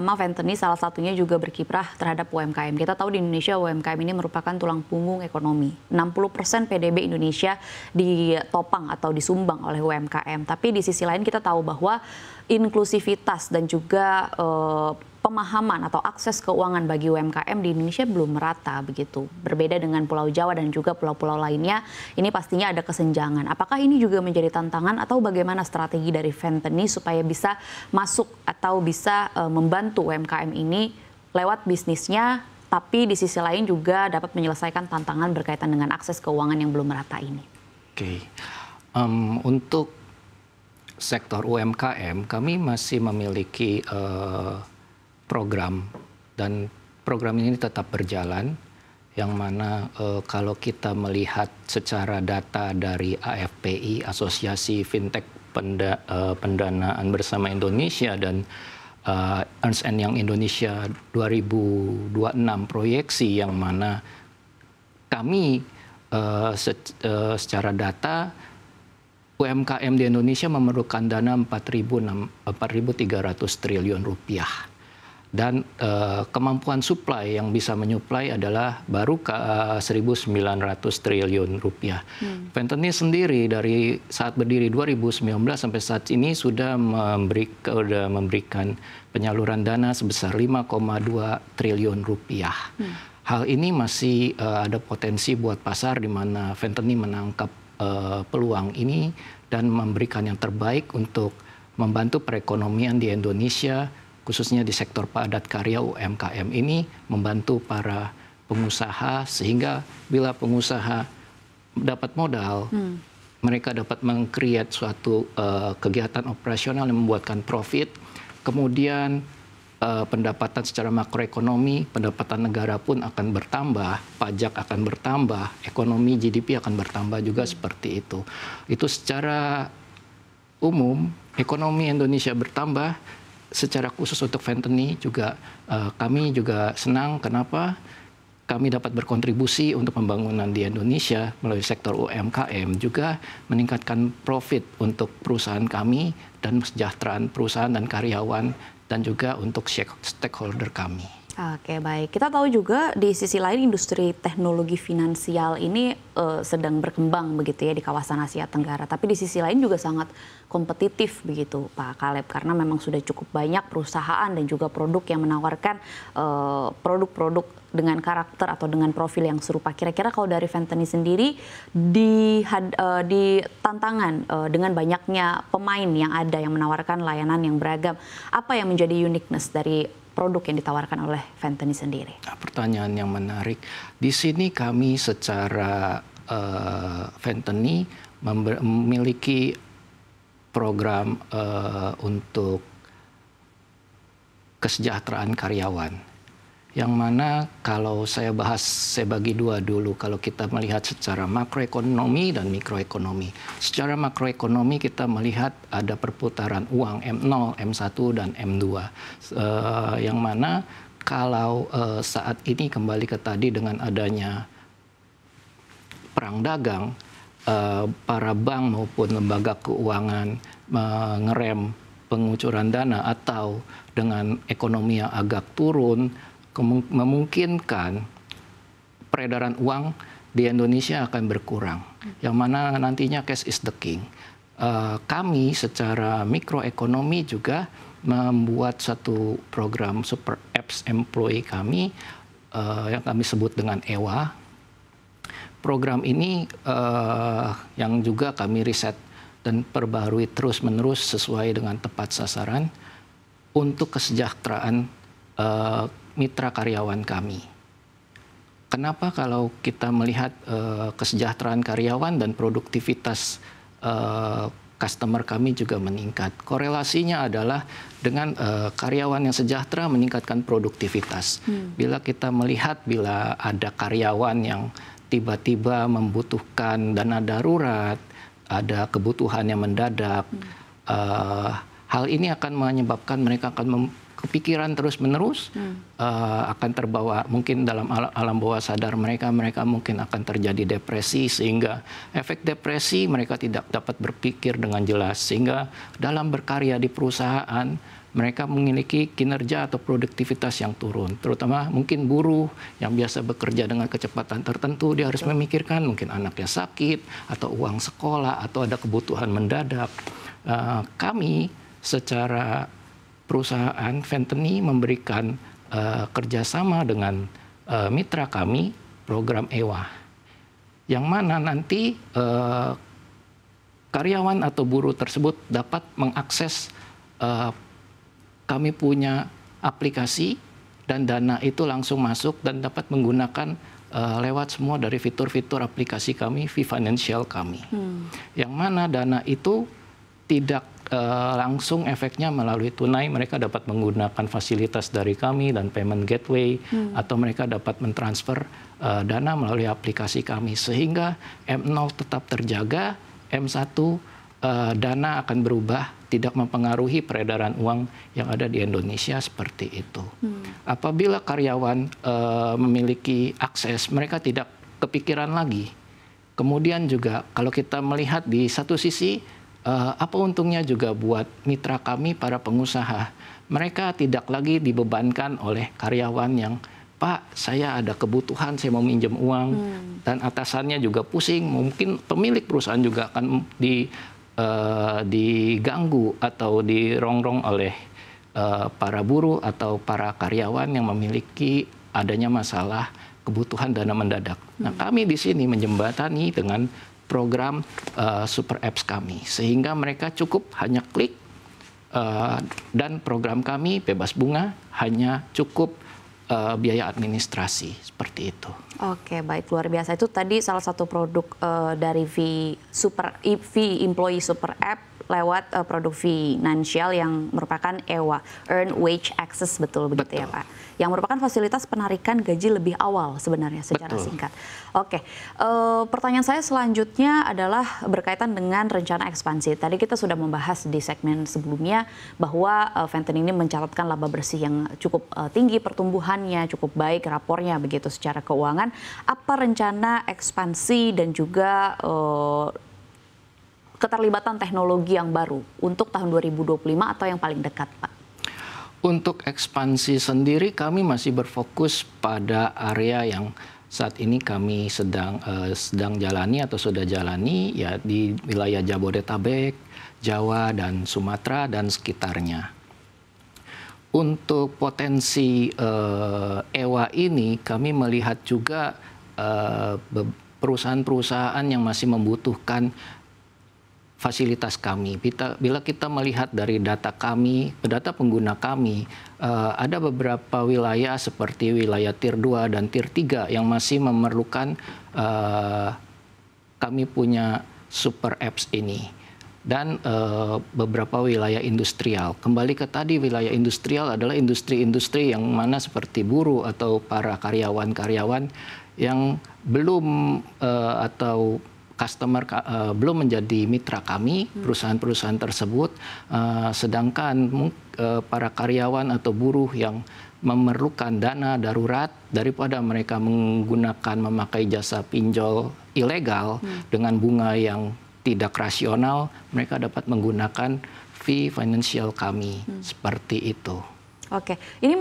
sama Fenteni salah satunya juga berkiprah terhadap UMKM. Kita tahu di Indonesia UMKM ini merupakan tulang punggung ekonomi. 60% PDB Indonesia ditopang atau disumbang oleh UMKM. Tapi di sisi lain kita tahu bahwa inklusivitas dan juga pemahaman atau akses keuangan bagi UMKM di Indonesia belum merata begitu. Berbeda dengan Pulau Jawa dan juga pulau-pulau lainnya, ini pastinya ada kesenjangan. Apakah ini juga menjadi tantangan atau bagaimana strategi dari Fenteni supaya bisa masuk atau bisa membantu UMKM ini lewat bisnisnya, tapi di sisi lain juga dapat menyelesaikan tantangan berkaitan dengan akses keuangan yang belum merata ini? Oke, untuk sektor UMKM, kami masih memiliki program, dan program ini tetap berjalan, yang mana kalau kita melihat secara data dari AFPI, Asosiasi Fintech Pendanaan Bersama Indonesia, dan Ernst & Young Indonesia 2026 proyeksi, yang mana kami secara data UMKM di Indonesia memerlukan dana 4.300 triliun rupiah. Dan kemampuan supply yang bisa menyuplai adalah baru 1.900 triliun rupiah. Fenteni sendiri dari saat berdiri 2019 sampai saat ini sudah memberikan penyaluran dana sebesar 5,2 triliun rupiah. Hal ini masih ada potensi buat pasar di mana Fenteni menangkap peluang ini dan memberikan yang terbaik untuk membantu perekonomian di Indonesia, khususnya di sektor padat karya UMKM ini, membantu para pengusaha sehingga bila pengusaha dapat modal, mereka dapat meng-create suatu kegiatan operasional yang membuatkan profit, kemudian pendapatan secara makroekonomi, pendapatan negara pun akan bertambah, pajak akan bertambah, ekonomi GDP akan bertambah juga seperti itu. Itu secara umum, ekonomi Indonesia bertambah. Secara khusus untuk Fenteni juga kami juga senang kenapa kami dapat berkontribusi untuk pembangunan di Indonesia melalui sektor UMKM, juga meningkatkan profit untuk perusahaan kami dan kesejahteraan perusahaan dan karyawan, dan juga untuk stakeholder kami. Oke, baik. Kita tahu juga di sisi lain industri teknologi finansial ini sedang berkembang begitu ya di kawasan Asia Tenggara. Tapi di sisi lain juga sangat kompetitif begitu Pak Caleb, karena memang sudah cukup banyak perusahaan dan juga produk yang menawarkan produk-produk dengan karakter atau dengan profil yang serupa. Kira-kira kalau dari Fenteni sendiri di tantangan dengan banyaknya pemain yang ada yang menawarkan layanan yang beragam, apa yang menjadi uniqueness dari produk yang ditawarkan oleh Fenteni sendiri? Pertanyaan yang menarik. Di sini kami secara Fenteni memiliki program untuk kesejahteraan karyawan. Yang mana kalau saya bahas, saya bagi dua dulu. Kalau kita melihat secara makroekonomi dan mikroekonomi. Secara makroekonomi kita melihat ada perputaran uang M0, M1, dan M2. Yang mana kalau saat ini kembali ke tadi dengan adanya perang dagang, para bank maupun lembaga keuangan mengerem pengucuran dana atau dengan ekonomi yang agak turun, memungkinkan peredaran uang di Indonesia akan berkurang, yang mana nantinya cash is the king. Kami secara mikroekonomi juga membuat satu program super apps employee kami yang kami sebut dengan EWA. Program ini yang juga kami riset dan perbarui terus-menerus sesuai dengan tepat sasaran untuk kesejahteraan mitra karyawan kami. Kenapa kalau kita melihat kesejahteraan karyawan dan produktivitas customer kami juga meningkat? Korelasinya adalah dengan karyawan yang sejahtera meningkatkan produktivitas. Bila kita melihat bila ada karyawan yang tiba-tiba membutuhkan dana darurat, ada kebutuhan yang mendadak, hal ini akan menyebabkan mereka akan kepikiran terus-menerus, akan terbawa mungkin dalam alam bawah sadar mereka mungkin akan terjadi depresi, sehingga efek depresi mereka tidak dapat berpikir dengan jelas, sehingga dalam berkarya di perusahaan mereka memiliki kinerja atau produktivitas yang turun. Terutama mungkin buruh yang biasa bekerja dengan kecepatan tertentu, dia harus memikirkan mungkin anaknya sakit, atau uang sekolah, atau ada kebutuhan mendadak. Kami secara perusahaan Venteni memberikan kerjasama dengan mitra kami, program EWA, yang mana nanti karyawan atau buruh tersebut dapat mengakses kami punya aplikasi dan dana itu langsung masuk dan dapat menggunakan lewat semua dari fitur-fitur aplikasi kami, V-Financial kami. Yang mana dana itu tidak langsung efeknya melalui tunai, mereka dapat menggunakan fasilitas dari kami dan payment gateway, atau mereka dapat mentransfer dana melalui aplikasi kami, sehingga M0 tetap terjaga, M1 dana akan berubah, tidak mempengaruhi peredaran uang yang ada di Indonesia seperti itu. Apabila karyawan memiliki akses, mereka tidak kepikiran lagi. Kemudian juga kalau kita melihat di satu sisi, apa untungnya juga buat mitra kami, para pengusaha. Mereka tidak lagi dibebankan oleh karyawan yang, Pak, saya ada kebutuhan, saya mau minjem uang, dan atasannya juga pusing. Mungkin pemilik perusahaan juga akan diganggu atau dirongrong oleh para buruh atau para karyawan yang memiliki adanya masalah kebutuhan dana mendadak. Nah, kami di sini menjembatani dengan program Super Apps kami, sehingga mereka cukup hanya klik, dan program kami bebas bunga, hanya cukup biaya administrasi, seperti itu. Oke, baik, luar biasa. Itu tadi salah satu produk dari V Employee Super App lewat produk Financial yang merupakan EWA, Earn Wage Access, betul begitu ya Pak? Yang merupakan fasilitas penarikan gaji lebih awal sebenarnya secara singkat. Oke, pertanyaan saya selanjutnya adalah berkaitan dengan rencana ekspansi. Tadi kita sudah membahas di segmen sebelumnya bahwa Venteni ini mencatatkan laba bersih yang cukup tinggi, pertumbuhannya cukup baik, rapornya begitu secara keuangan. Apa rencana ekspansi dan juga keterlibatan teknologi yang baru untuk tahun 2025 atau yang paling dekat, Pak? Untuk ekspansi sendiri kami masih berfokus pada area yang saat ini kami sedang jalani atau sudah jalani, ya di wilayah Jabodetabek, Jawa, dan Sumatera dan sekitarnya. Untuk potensi EWA ini kami melihat juga perusahaan-perusahaan yang masih membutuhkan fasilitas kami. Bila kita melihat dari data kami, data pengguna kami, ada beberapa wilayah seperti wilayah Tier 2 dan Tier 3 yang masih memerlukan kami punya Super Apps ini. Dan beberapa wilayah industrial. Kembali ke tadi, wilayah industrial adalah industri-industri yang mana seperti buruh atau para karyawan-karyawan yang belum atau customer belum menjadi mitra kami, perusahaan-perusahaan tersebut, sedangkan para karyawan atau buruh yang memerlukan dana darurat, daripada mereka memakai jasa pinjol ilegal dengan bunga yang tidak rasional, mereka dapat menggunakan V-Financial kami, seperti itu. Oke, ini